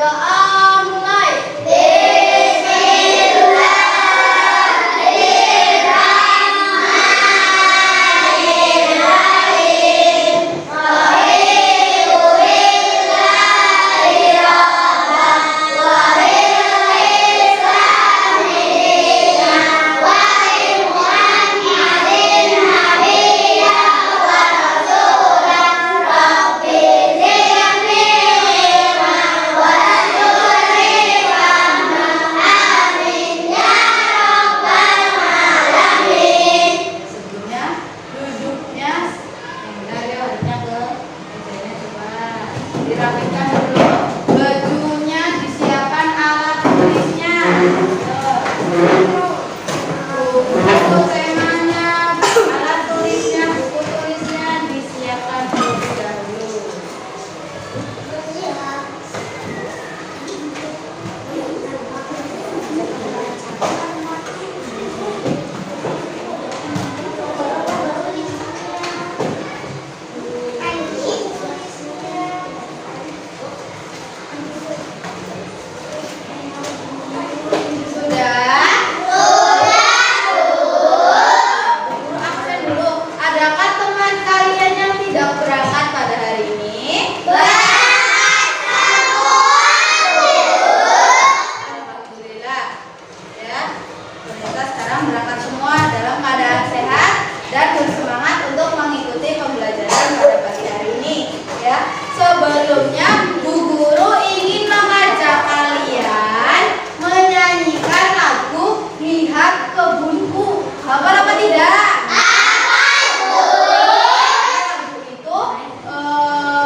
Berdoa mulai. Dirapikan dulu, bajunya disiapkan alat tulisnya. Buku temanya, alat tulisnya, buku tulisnya disiapkan terlebih dahulu. Sebelumnya, Bu Guru ingin mengajak kalian menyanyikan lagu Lihat Kebunku. Hafal apa tidak? Lagu itu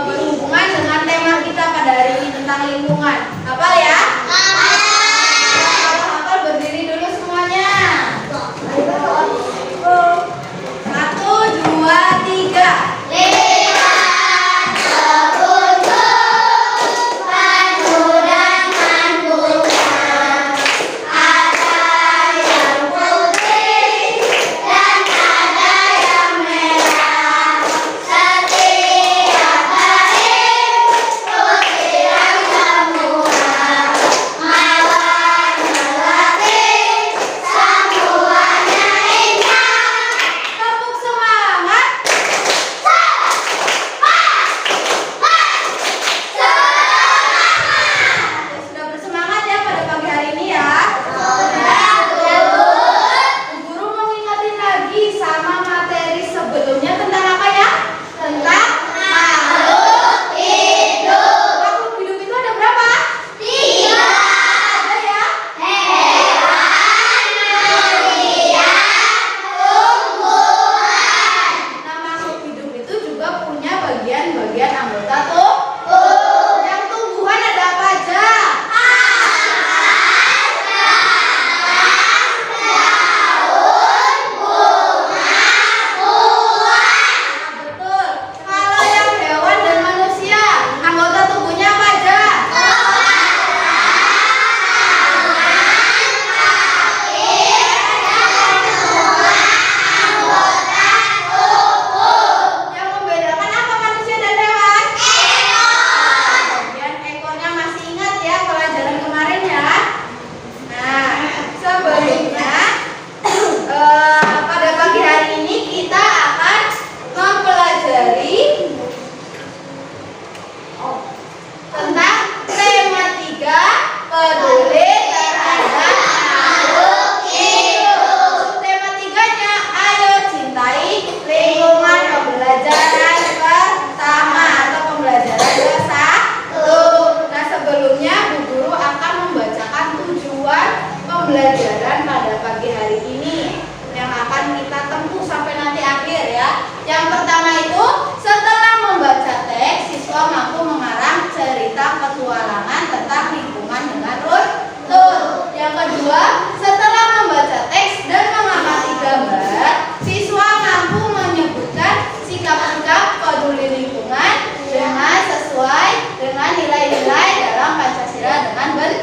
berhubungan dengan tema kita pada hari ini tentang lingkungan. Hafal ya? Hafal berdiri dulu semuanya. 1, 2, 3. Pembelajaran pada pagi hari ini yang akan kita tempuh sampai nanti akhir ya. Yang pertama itu, setelah membaca teks, siswa mampu mengarang cerita petualangan tentang lingkungan dengan runtuh. Yang kedua, setelah membaca teks dan mengamati gambar, siswa mampu menyebutkan sikap-sikap peduli lingkungan dengan sesuai dengan nilai-nilai dalam Pancasila dengan benar.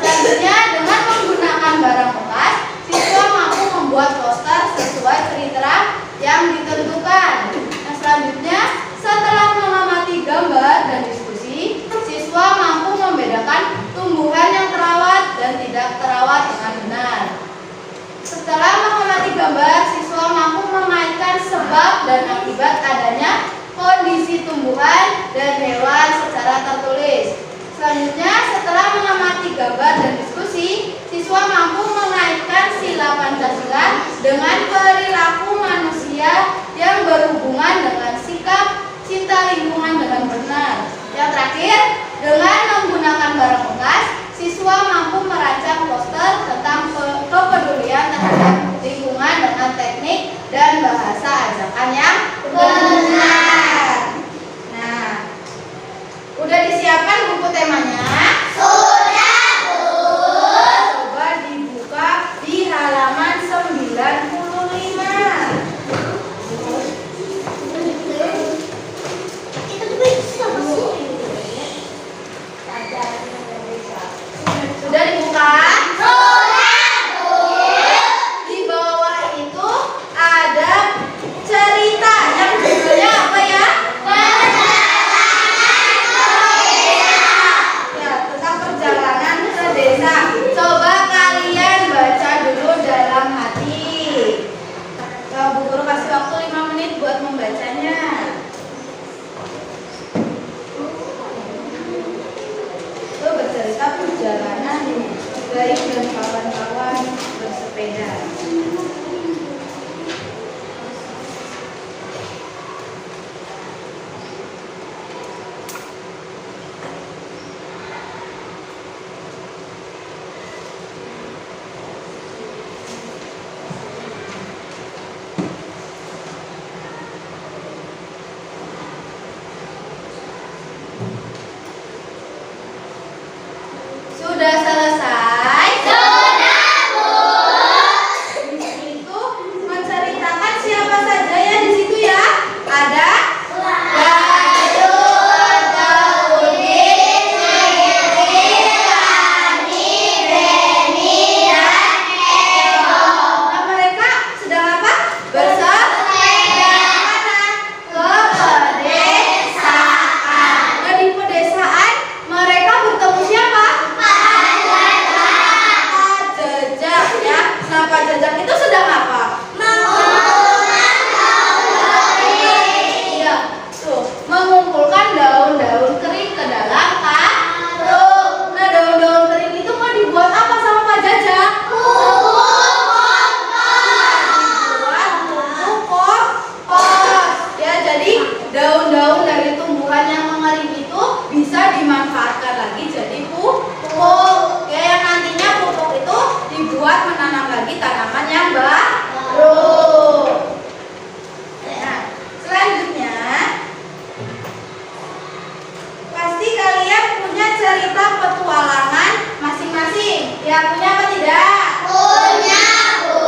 Selanjutnya, dengan menggunakan barang bekas, siswa mampu membuat poster sesuai kriteria yang ditentukan. Selanjutnya, setelah mengamati gambar dan diskusi, siswa mampu gambar dan diskusi, siswa mampu mengaitkan sila Pancasila dengan perilaku manusia yang berhubungan dengan sikap cinta lingkungan dengan benar. Yang terakhir, dengan menggunakan barang bekas, siswa mampu merancang poster tentang kepedulian terhadap lingkungan dengan teknik dan bahasa ajakan yang benar. Nah, udah disiapkan buku temanya? Sudah, Bu. Coba dibuka di halaman 95. Sudah dibuka? Sudah, Bu. Di bawah itu ada cerita yang judulnya apa ya? Ya, tentang perjalanan ke desa. Coba kalian baca dulu dalam hati. Bu Guru kasih waktu 5 menit buat membacanya. Itu bercerita perjalanan Bayu dan kawan-kawan bersepeda. Sudah selesai? Sudah, Bu. Itu menceritakan siapa saja ya di situ ya? Ada Bayu, ada Udin, Riri, Rani, Beni, dan Ebo. Nah, mereka sedang apa? Bersepeda kemana? Ke pedesaan. Nah, di pedesaan mereka bertemu siapa? Jejak ya. Nah, Pak Jejak itu sedang apa? Mengumpulkan daun-daun. Iya, tuh, mengumpulkan daun-daun kering ke dalam karung. Nah, daun-daun kering itu mau dibuat apa sama Pak Jejak? Dibuat buku kompos. Ya, jadi daun-daun dari tumbuhan yang mengering itu bisa dimanfaatkan lagi jadi pupuk. Ya, yang nantinya pupuk itu dibuat menanam lagi tanaman yang baru. Nah, selanjutnya pasti kalian punya cerita petualangan masing-masing. Ya, punya apa tidak? Punya, Bu.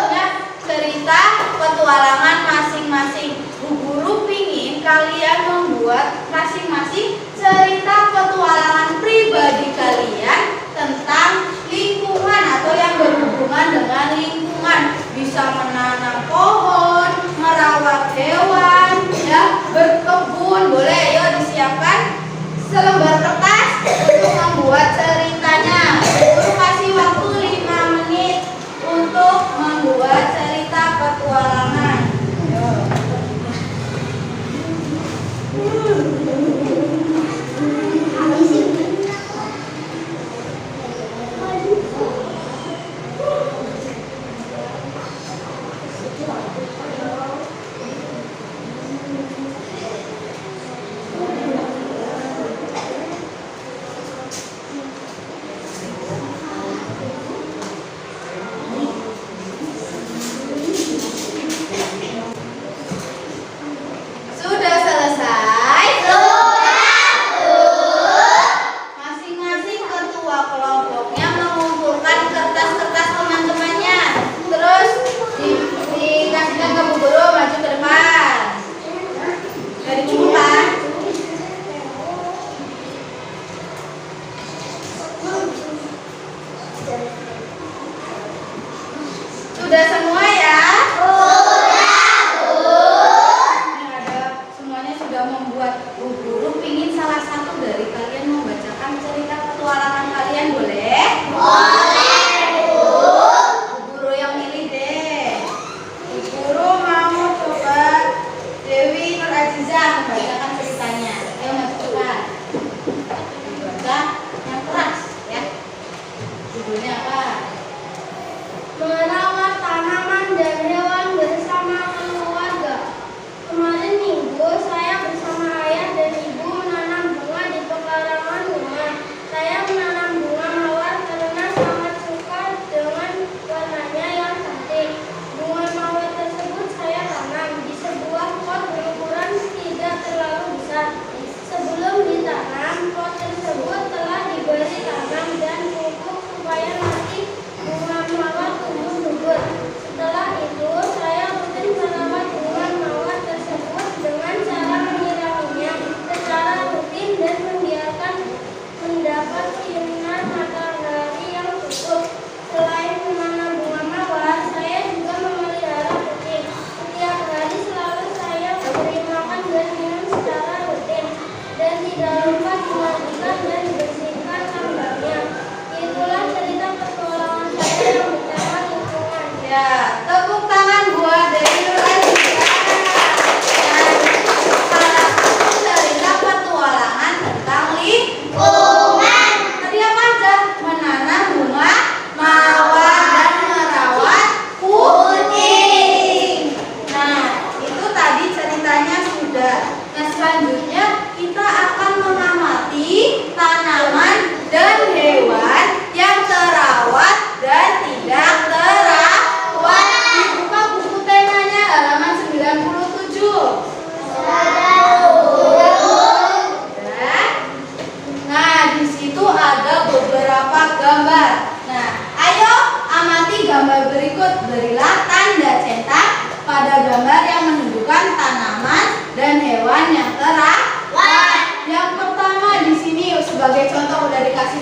Punya cerita petualangan masing-masing. Bu Guru pingin kalian membuat masing-masing cerita petualangan pribadi kalian tentang lingkungan atau yang berhubungan dengan lingkungan. Bisa menanam pohon, merawat hewan, ya, berkebun. Boleh, yuk disiapkan selembar kertas untuk membuat ceritanya. Guru kasih waktu 5 menit untuk membuat cerita petualangan. Sudah selesai? Sudah, Bu. Masing-masing ketua kelompoknya mengumpulkan kertas-kertas teman-temannya. Terus dikasihkan ke Bu Guru, maju ke depan. Dari kumpulkan. Sudah semua ya? Sudah, Bu. Ini ada semuanya sudah membuat. Bu Guru pingin salah satu dari kalian membacakan cerita petualangan kalian, boleh? Boleh, Bu. Bu Guru yang milih deh. Bu Guru mau coba Dewi Nur Aziza membacakan ceritanya. Ayo maju cepat. Dibaca yang keras.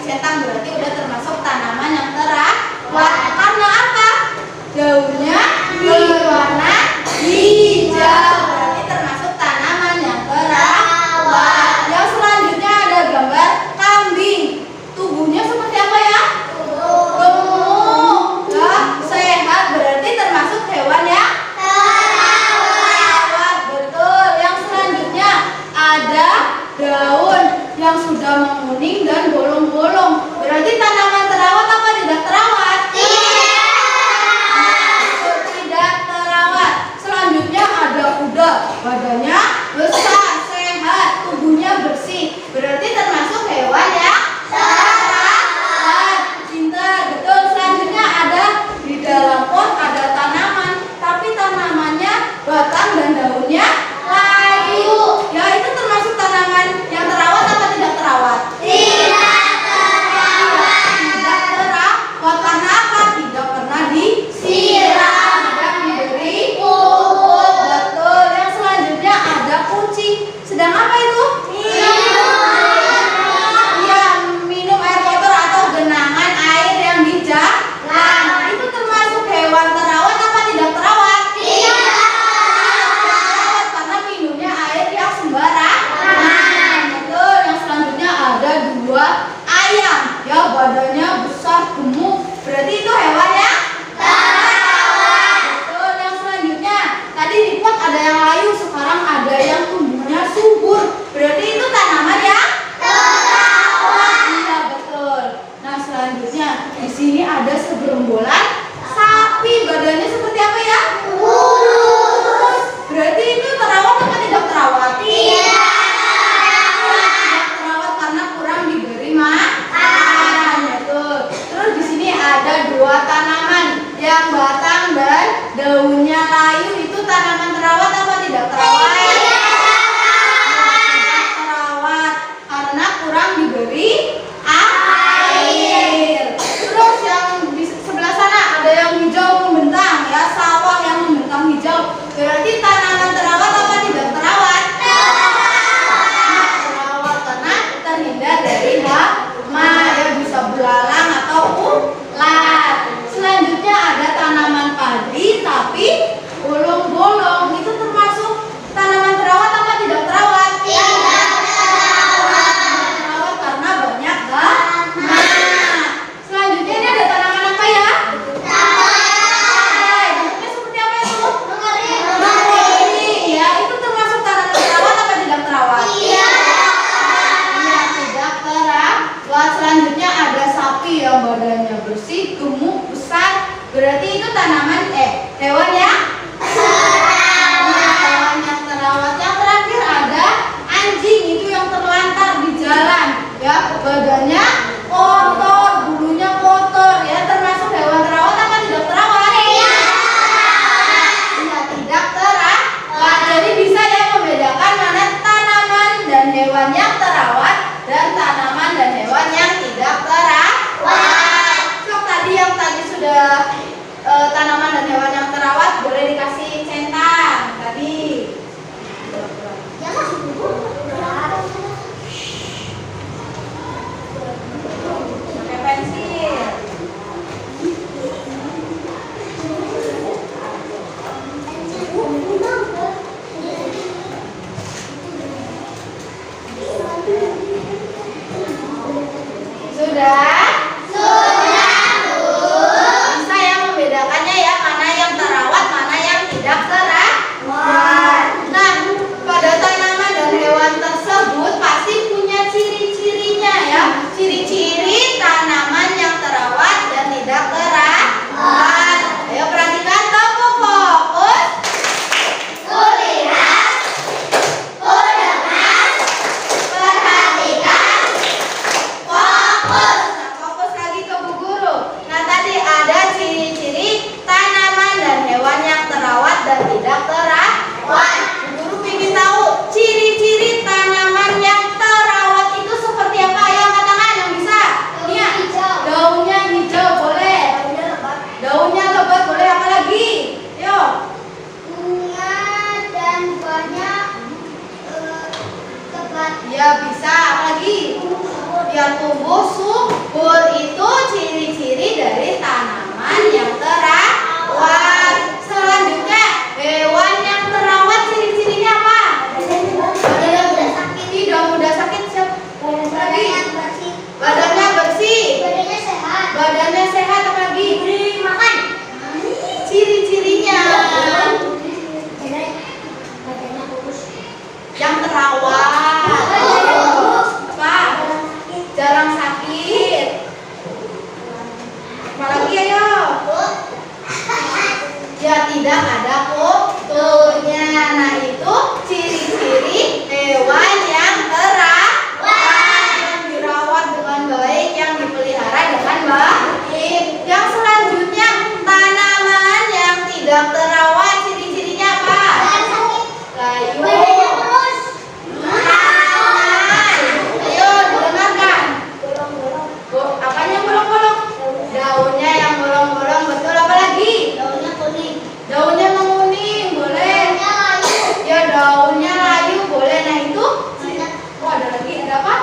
centang berarti udah termasuk tanaman yang terawat. Karena apa? Daunnya berwarna hijau, berarti termasuk tanaman yang terawat. Yang selanjutnya ada gambar kambing. Tubuhnya seperti apa ya? Gemuk, ya, sehat, berarti termasuk hewan yang terawat. Betul. Yang selanjutnya ada daun yang sudah menguning dan bolong-bolong, berarti tanaman terawat apa tidak terawat? Tidak terawat. Selanjutnya ada kuda, badannya besar, sehat, tubuhnya bersih, berarti termasuk hewan yang terawat. Pintar, betul. Selanjutnya ada di dalam pot ada tanaman, tapi tanamannya batang dan daunnya layu. Ya, itu termasuk tanaman yang terawat apa tidak terawat? Tidak terawat. Tidak terawat karena apa? Tidak pernah disiram, tidak diberi pupuk. Betul. Yang selanjutnya ada kucing. Sedang apa itu? Ya, minum air kotor atau genangan air yang di jalan. Itu termasuk hewan terawat apa tidak terawat? Tidak terawat karena minumnya air yang sembarangan. Betul. Yang selanjutnya ada dua ayam. Ya, badannya besar, gemuk, berarti itu hewan yang terawat. Betul. Yang selanjutnya tadi di pot ada yang layu, sekarang ada yang tumbuhnya subur, berarti itu tanaman yang terawat. Iya, betul. Nah, selanjutnya di sini ada segerombolan sapi, badannya seperti apa ya? Lurus. Berarti itu terawat apa tidak terawat? Tidak terawat karena kurang diberi makan. Betul. Terus di sini ada dua tanaman yang batang dan daunnya layu, itu tanaman terawat apa tidak terawat? Tidak terawat karena kurang diberi air. Terus yang di sebelah sana ada yang hijau membentang, ya, sawah yang membentang hijau, berarti tanaman terawat apa tidak terawat? Terawat karena terhindar dari hama, ya, bisa belalang atau ulat. Selanjutnya ada tanaman padi tapi bolong-bolong, itu termasuk tanaman terawat apa tidak terawat? Tidak terawat karena banyak hama. Selanjutnya ini ada tanaman apa ya? Bentuknya seperti apa itu? Mengering. Ya, itu termasuk tanaman terawat apa tidak terawat? Iya, tidak terawat. Selanjutnya ada sapi yang badannya bersih, gemuk, besar, berarti itu tanaman hewan yang hewan yang terawat. Yang terakhir ada anjing, itu yang terlantar di jalan, ya, badannya kotor, bulunya kotor, ya, termasuk hewan terawat apa tidak terawat? Iya, tidak terawat. Jadi bisa ya membedakan mana tanaman dan hewan yang terawat dan tanaman dan hewan yang tidak terawat. So, tadi yang tadi sudah tanaman dan hewan yang terawat boleh dikasih centang tadi. Pakai pensil. Sudah? Bisa ya membedakannya ya, mana yang terawat, mana yang tidak terawat. Nah, pada tanaman dan hewan tersebut pasti punya ciri-cirinya ya. Ciri-ciri tanaman yang terawat dan tidak terawat. Ayo perhatikan, kamu fokus. Kulihat, kudengar, perhatikan, fokus. Nah, fokus lagi ke Bu Guru. Nah, tadi ada ciri-ciri tanaman dan hewan yang terawat dan tidak terawat. Bu Guru ingin tahu ciri-ciri tanaman yang terawat itu seperti apa? Ayo angkat tangan yang bisa. Nia, daunnya hijau boleh. Daunnya lebat boleh. Apa lagi? Yo. Bunga dan buahnya lebat. Ya bisa. Apa lagi? Dia tumbuh subur. subur itu ciri-ciri dari tanaman yang terawat. Selanjutnya, hewan yang terawat ciri-cirinya apa? Badannya udah sakit. Tidak mudah sakit. Badannya bersih. Badannya bersih. Badannya sehat. Badannya sehat, apa lagi? Diberi makan. Ciri-cirinya Badannya kurus. yang terawat. Apa? Jarang sakit. Apalagi ayo. Ya tidak ada kutunya. Nah itu ciri-ciri hewan yang terawat, yang dirawat dengan baik, yang dipelihara dengan baik. Yang selanjutnya tanaman yang tidak terawat ciri-cirinya apa? Layu. Ayo dengarkan. Apanya yang bolong-bolong? Daunnya yang bolong-bolong, betul. Apa lagi? Daunnya kuning. Daunnya menguning, boleh. Ya daunnya layu, boleh. Nah itu. Oh ada lagi, ada apa?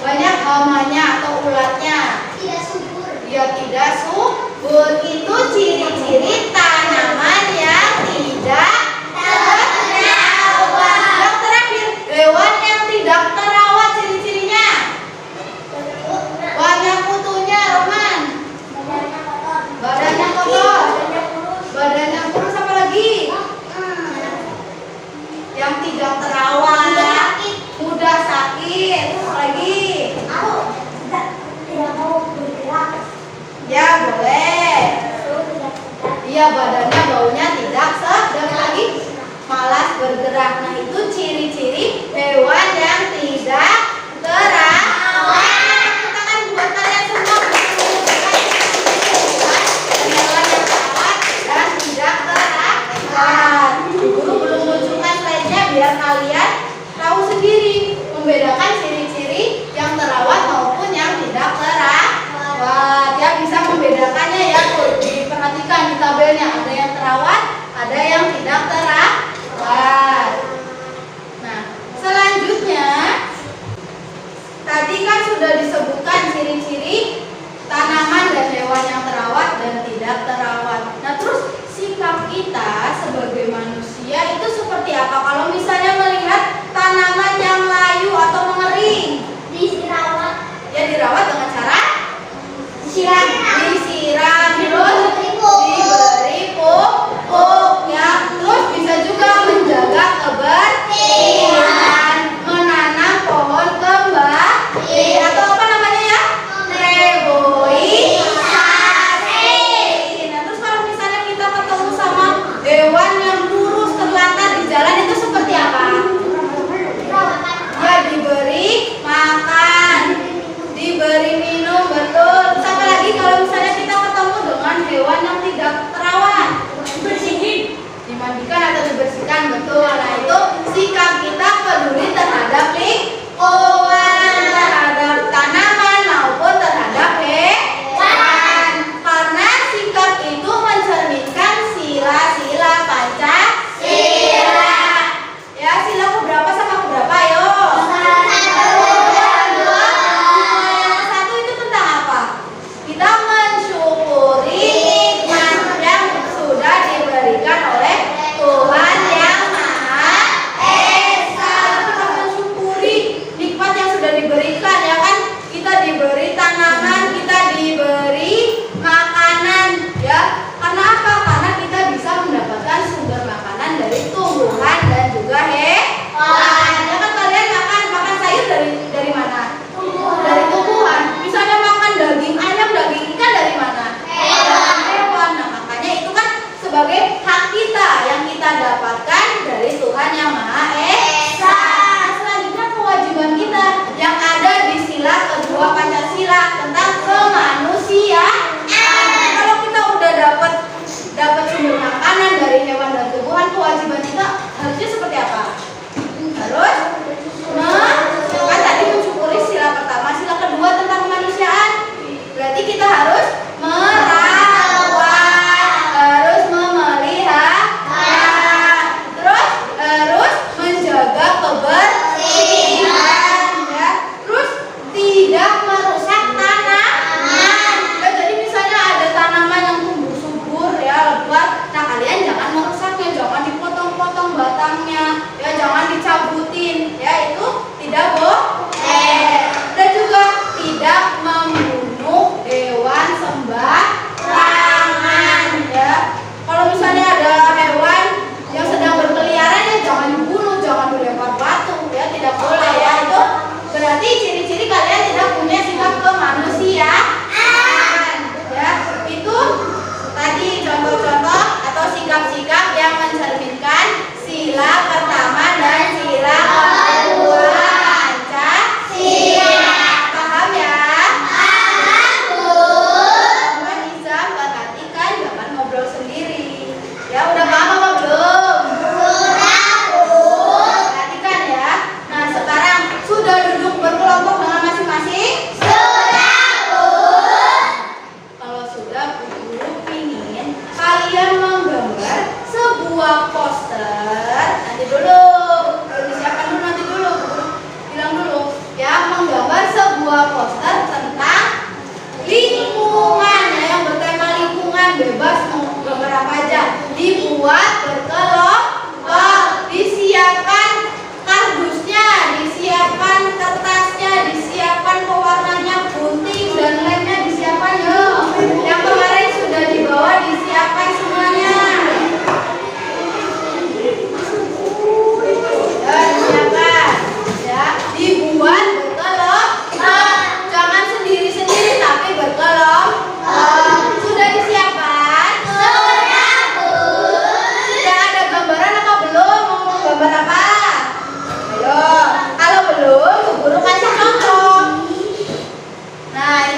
Banyak hamanya atau ulatnya. Tidak subur. Ya tidak subur. Itu ciri-ciri tanaman yang tidak terawat. Yang terakhir, hewan yang tidak terawat ciri-cirinya. Banyak kutunya, Roman. Badannya kotor. Badannya kotor. Badannya kurus. Badannya kurus, apa lagi? Yang tidak terawat, mudah sakit. Apa lagi? Tidak mau bergerak. Ya boleh. Iya badannya baunya tidak sedap, lagi malas bergerak. Nah itu ciri-ciri hewan yang tidak terawat. Kita kan buat kalian semua hewan yang terawat dan tidak terawat. Guru belum munculkan slide-nya biar kalian tahu sendiri membedakan ciri-ciri yang terawat maupun yang tidak terawat. Ya bisa membedakannya ya, tuh diperhatikan di tabelnya ada yang terawat, ada yang tidak terawat. Nah, selanjutnya tadi kan sudah disebutkan ciri-ciri tanaman dan hewan yang terawat dan tidak terawat. Nah, terus sikap kita sebagai manusia itu seperti apa kalau misalnya melihat tanaman yang layu atau mengering? Dirawat. Ya dirawat dengan cara disiram, terus diberi pupuk ya, terus bisa juga menjaga kebersihan, menanam pohon kembali atau apa namanya ya, reboisasi. Nah terus kalau misalnya kita ketemu sama hewan yang lurus terlantar di jalan itu seperti apa? Ya diberi makan, diberi minum, betul. Sama lagi kalau misalnya kita ketemu dengan hewan yang tidak terawat, dibersihin, dimandikan atau dibersihkan, betul. Nah itu sikap kita peduli terhadap lingkungan, terhadap tanaman maupun terhadap hewan. Karena sikap itu mencerminkan sila-sila Pancasila. Ya sila keberapa sama keberapa? Ayo. Kita mensyukuri nikmat yang sudah diberikan oleh Tuhan Yang Maha Esa. Kita mensyukuri nikmat yang sudah diberikan ya kan. Kita diberi tanaman, kita diberi makanan ya. Karena apa? Karena kita bisa mendapatkan sumber makanan dari tumbuhan dan juga hewan. Ya kan kalian makan sayur dari mana? Dari tumbuhan. Misalnya makan daging ayam, daging ikan dari mana? Hewan. Nah makanya itu kan sebagai hak kita yang kita dapatkan dari Tuhan Yang Maha Esa. Selanjutnya kewajiban kita yang ada di sila kedua Pancasila tentang kemanusiaan. Kalau kita udah dapat sumber makanan dari hewan dan tumbuhan, kewajiban kita harusnya seperti apa? Harus kan tadi mensyukuri sila pertama, sila kedua tentang kemanusiaan. Berarti kita harus merawat, harus memelihara, terus harus menjaga kebersihan ya. Terus tidak merusak tanaman.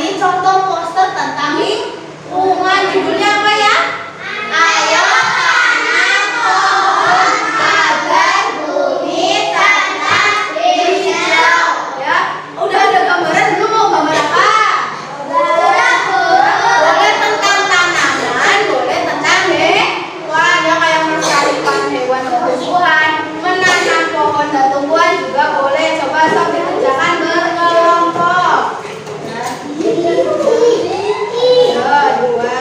ini contoh poster tentang lingkungan. Judulnya apa ya? Ayo tanam pohon agar bumi tetap hijau. Ya, udah ada gambaran, belum mau gambar apa? Boleh tentang tanaman, boleh tentang hewan. Ya, kayak melestarikan hewan dan tumbuhan, menanam pohon dan tumbuhan juga boleh. Coba sob dikerjakan berkelompok. Ya, dua.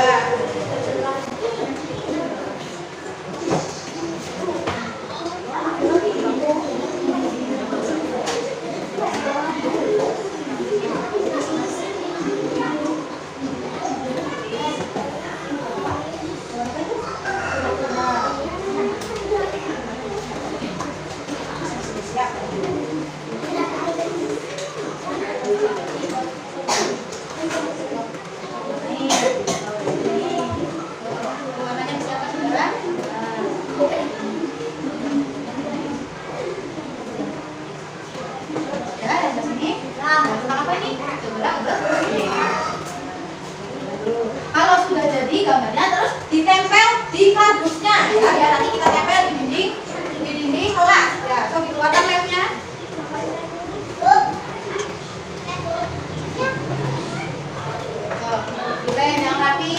Kalau sudah jadi gambarnya terus ditempel di kardusnya ya, biar nanti kita tempel di dinding kelas ya. So dikeluarkan lemnya. Lem yang rapi.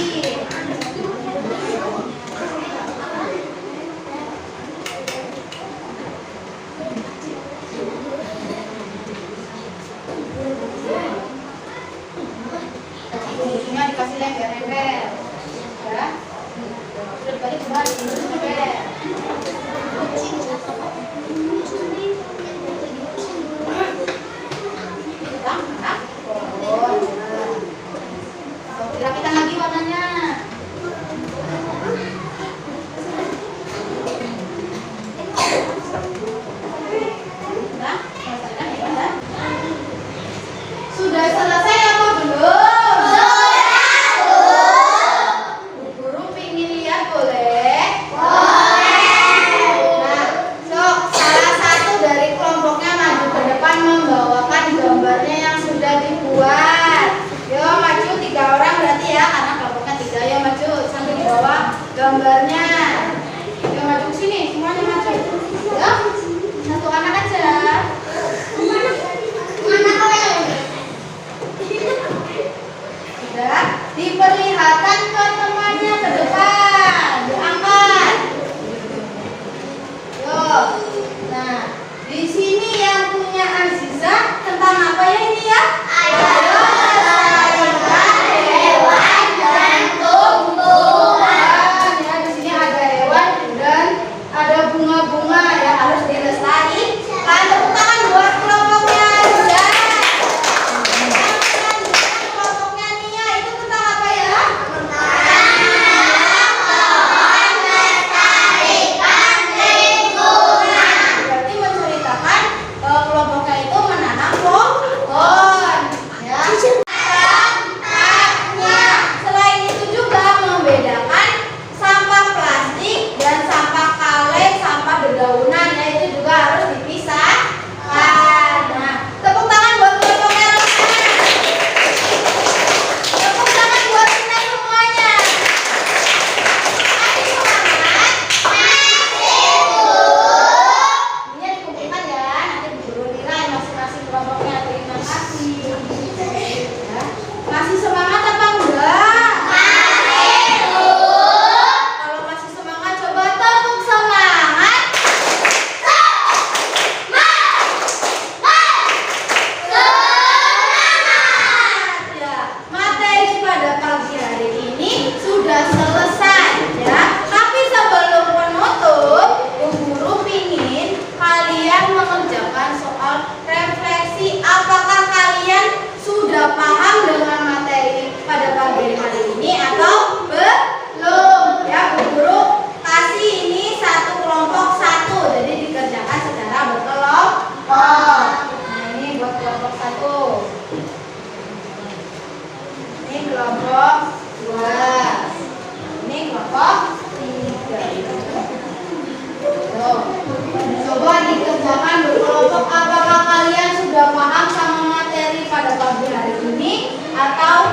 Ujungnya dikasih lem biar nempel ya. Sudah dibalik kembali nempel. Rapikan lagi warnanya. Sudah selesai apa belum? Guru pingin lihat boleh? Nah, salah satu dari kelompoknya maju ke depan membawakan gambarnya yang sudah dibuat. Yo maju 3 orang berarti ya, karena kelompoknya 3. Yo maju sambil dibawa gambarnya. Yo maju ke sini, semuanya maju. Yo, satu anak aja. Sudah diperlihatkan ke temannya ke depan, diangkat. Yo, nah di sini yang punya Aziza tentang apa ya ini ya? Ayo melestarikan hewan dan tumbuhan. Ya, di sini ada hewan dan ada bunga-bunga ya, harus dilestarikan. Tepuk tangan buat kelompoknya Aziza. Kelompoknya Nia itu tentang apa ya? Berarti menceritakan kelompoknya itu menanam pohon ya. Selain itu juga membedakan sampah plastik dan sampah kaleng, sampah dedaunan ya, itu juga harus dipisahkan. Nah, tepuk tangan buat kelompoknya Rosana. Tepuk tangan buat kita semuanya. Masih semangat? Ini dikumpulkan ya, nanti guru nilai masing-masing kelompoknya. Terima kasih. Ya. Masih semangat apa enggak? Kalau masih semangat coba tepuk semangat. Ya, materi pada pagi hari ini sudah selesai ya. Tapi sebelum penutup, Bu Guru pingin kalian mengerjakan soal refleksi. Apakah kalian sudah paham dengan materi pada pagi hari ini atau belum? Ya, Bu Guru kasih ini satu kelompok satu, jadi dikerjakan secara berkelompok. Nah, ini buat kelompok 1. Ini kelompok 2. Ini kelompok 3. Tuh. Coba dikerjakan berkelompok. Apakah kalian sudah paham sama materi pada pagi hari ini atau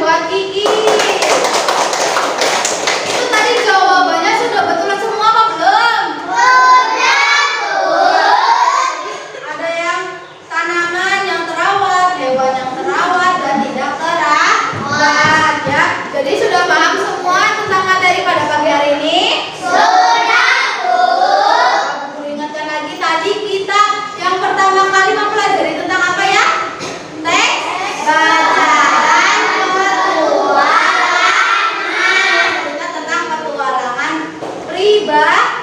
buat Kiki. Itu tadi jawabannya sudah betul semua apa belum? Ada yang tanaman yang terawat, hewan yang terawat, dan tidak terawat ya. Jadi sudah paham semua tentang materi pada pagi hari ini? Aku ingatkan lagi tadi kita yang pertama kali mempelajari tentang apa ya? Teks bacaan petualangan. Kita tentang petualangan pribadi.